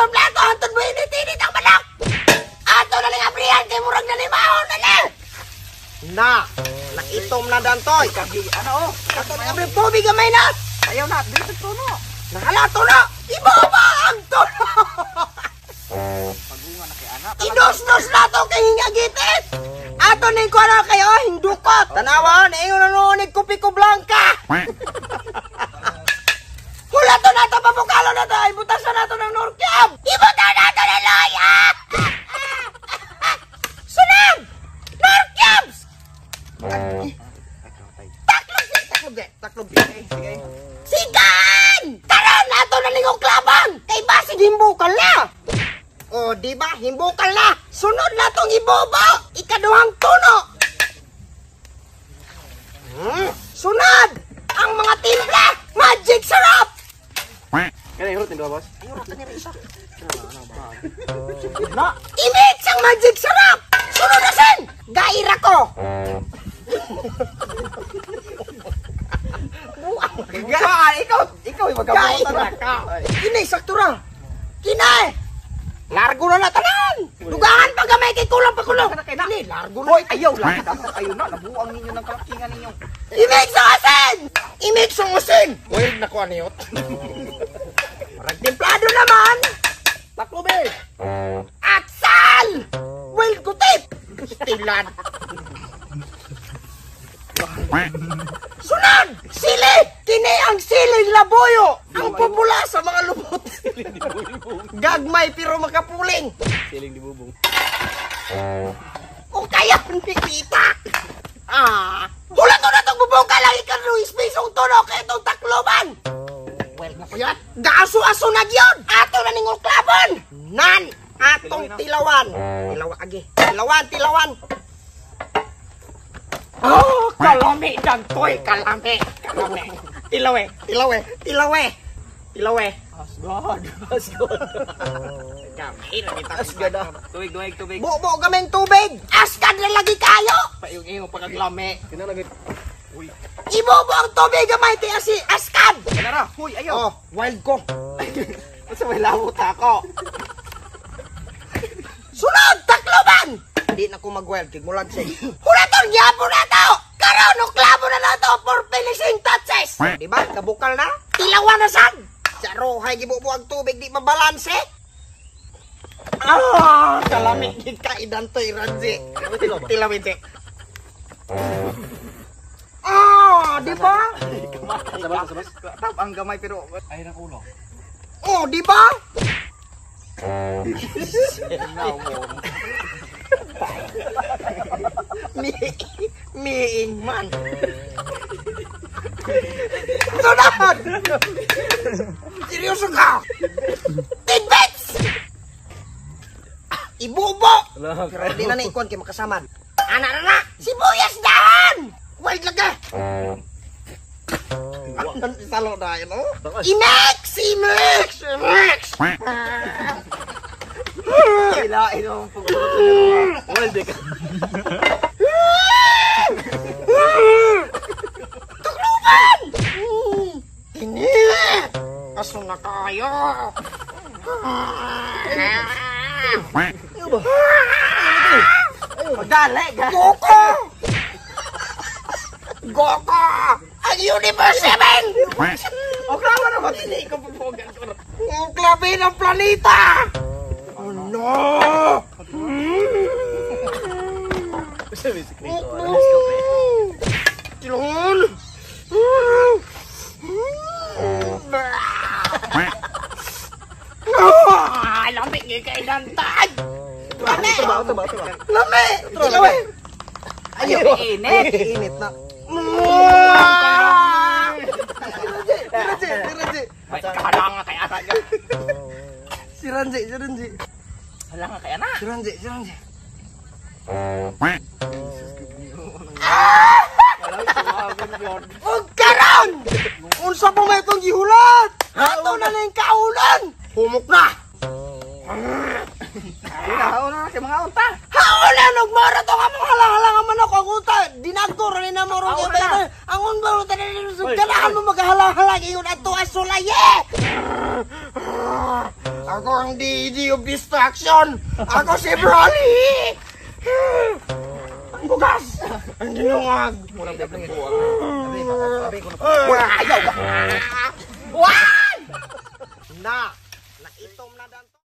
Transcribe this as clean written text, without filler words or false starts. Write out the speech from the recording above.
plato hantod mo init-init ang manok. Ato na lang abrihan kay murag na limahon na na. Na, nakitom na dantoy. Kagi, ano oh. Ato na abri tubig gamay na. Ayaw na, dito sa tono. Nakalato na. Ibaba ang tono. Pagunga na kay anak. Inos-nos na to kay hingagitit. Ato na ko na kayo hindukot. Tanawa, naingon na nunig kupiko blanca. Hula to na to, papukalo na to. Ibutasan na to ng Norcam. Ibutan na to ng loya. Sunod! Norcams! Taklog. Sige. Sigan! Taran na to na ningong klaban. Kay basig himbukal na. O, di ba? Himbukal na. Sunod na tong ibobo. Ikaduhang tuno. Sunod! Ang mga timpla. Magic syrup. Kaya hirot nito, boss. Na, imits ang magic syrup. Sunod na sin. Gaira ko. Ikaw yung magkabutan na ka. Kinay, saktura. Kinay. Largo na tanan. Dugahan pa gamay kay kulang pa kulang. Kinay, largo na. Hoy, ayaw lang. Dapat kayo na. Nabuang ninyo ng kalakingan ninyo. Imix ang asin. Imix ang asin. Well, naku, aniyot. Templado naman. Taklobe. Atsal. Well, kutip. Stilan. Sunod. Sili. Kini ang siling labuyo. Ang popula sa mga lubot. Gagmay pero makapuling. Siling di bubong. O kaya hindi kita. Hula to na itong bubong ka lang ikan Luis Pisong tono kaya itong takloban. Well, nakuyat. Gaaso-aso na yun. Ato na ningong klabon. Nan. Atong tilawan. Tilawan. Oh, kalami dagtoy, kalami. Tilawe. Asgod. Gamay na kita. Asgod ah. Tubig. Buo kaming tubig. Askan na lagi kayo. Payong pagkaglami. Kinalagit. Uy. Ibobo ang tubig gamay ti askan. Kanara. Huy, ayaw. Oh, wild ko. Basta may lawot ako. Sunod, takloban. Hindi na ko mag-wild, kigmulag siya. Hulator, yapo na to. Karoon, nuklabo na to for finishing touches. Diba, kabukal na. Tilawan na sad. Sa rohay, gibubo ang tubig, di mabalanse. Kalamig kaidan to, Ranzi. Tilawin, si. Diba? Sabas. Tap ang gamay pero ay ng ulo. Oh, diba? Miing man. Sunod! Seryoso ka? Tidbits! Ibubo! Hindi na naikon kayo makasaman. Anak na! Sibuyas dahan! Wait lang ka! Salo na yun, oh. Imex! Hilain mo ang pagkakulot. Well, di ka. Tukluban! Ini! Aso na kayo! Magdali ka. Goko! Ang Universe 7! O klaro na ba tini ko pupugan ko? Ang klabe ng planeta! Oh no! Sabi si Krito. Kilon! Lamig nga kay Dantag! Lami! Tuba. Lami! Tilawe! Ayaw, init. Init na. May kahalangan kay anak niya. Si Ranji. Halangan kay anak. Si Ranji. Huwag karon! Unsa po may itong gihulat? Hato na na yung kaulan! Humok na! Hinahaon na kay mga unta. Haulan! Nagmara to ka mong halang-halang ang manok ang unta! Dinagtor rin na morong Haulan iba na. yun! Ang unta rin na ganahan mo maghahalang-halang yun at to asulaye! Ako ang DJ of Distraction. Ako si Broly. Ang bugas. Ang ginungag. Murang bebeng po. Ayaw. Why? Na. Nakitom na danto.